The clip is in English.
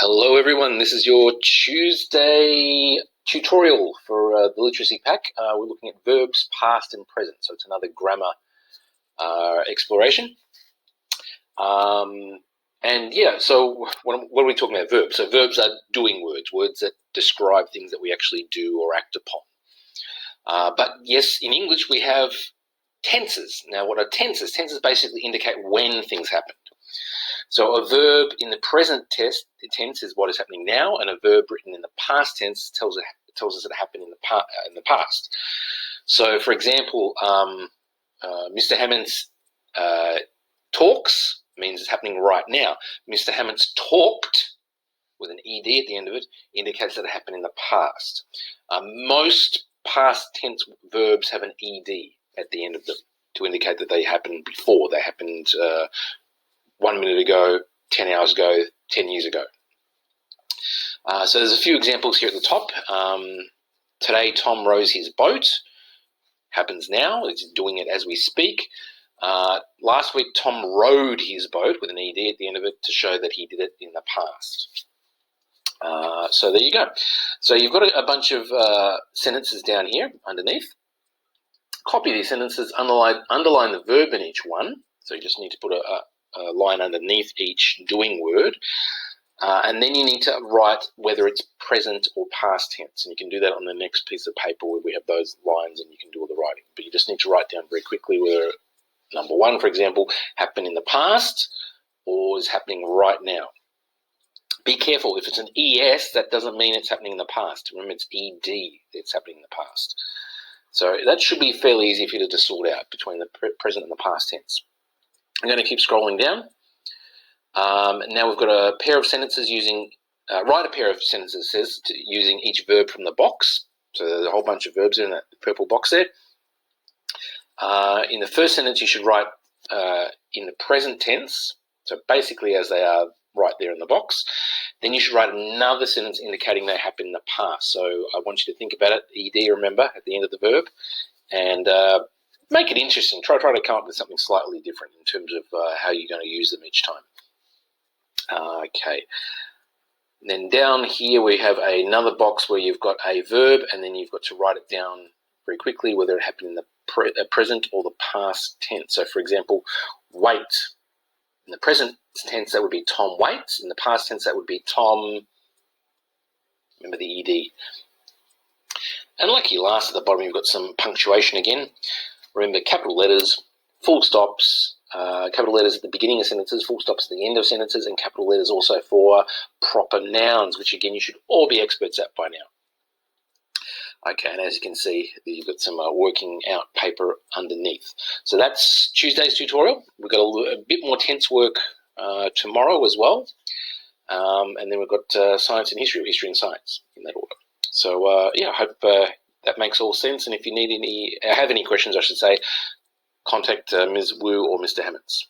Hello everyone, this is your Tuesday tutorial for the literacy pack. We're looking at verbs past and present, so it's another grammar exploration. So what are we talking about? Verbs. So verbs are doing words, words that describe things that we actually do or act upon. But yes, in English we have tenses. Now what are tenses? Tenses basically indicate when things happen. So a verb in the present tense is what is happening now, and a verb written in the past tense tells us it happened in the past. So, for example, Mr. Hammond's talks means it's happening right now. Mr. Hammond's talked with an ed at the end of it indicates that it happened in the past. Most past tense verbs have an ed at the end of them to indicate that they happened before. They happened 1 minute ago, 10 hours ago, 10 years ago. So there's a few examples here at the top. Today, Tom rows his boat. Happens now. It's doing it as we speak. Last week, Tom rowed his boat with an ed at the end of it to show that he did it in the past. So there you go. So you've got a bunch of sentences down here underneath. Copy these sentences, underline the verb in each one. So you just need to put a line underneath each doing word, and then you need to write whether it's present or past tense, and you can do that on the next piece of paper where we have those lines and you can do all the writing. But you just need to write down very quickly whether number one, for example, happened in the past or is happening right now. Be careful, if it's an ES, that doesn't mean it's happening in the past. Remember, it's ED, it's happening in the past. So that should be fairly easy for you to sort out between the present and the past tense. I'm going to keep scrolling down. Now we've got a pair of sentences using, write a pair of sentences using each verb from the box. So there's a whole bunch of verbs in that purple box there. In the first sentence, you should write in the present tense, so basically as they are right there in the box. Then you should write another sentence indicating they happened in the past. So I want you to think about it, ED, remember, at the end of the verb, and make it interesting. Try to come up with something slightly different in terms of how you're going to use them each time. Okay. And then down here we have another box where you've got a verb, and then you've got to write it down very quickly whether it happened in the present or the past tense. So, for example, wait. In the present tense, that would be Tom waits. In the past tense, that would be Tom, remember the ED. And lucky last, at the bottom, you've got some punctuation again. Remember, capital letters, full stops, capital letters at the beginning of sentences, full stops at the end of sentences, and capital letters also for proper nouns, which again you should all be experts at by now. Okay, and as you can see, you've got some working out paper underneath. So that's Tuesday's tutorial. We've got a bit more tense work tomorrow as well. And then we've got science and history, or history and science in that order. So yeah, I hope that makes all sense. And if you need have any questions, I should say, contact Ms. Wu or Mr. Hammonds.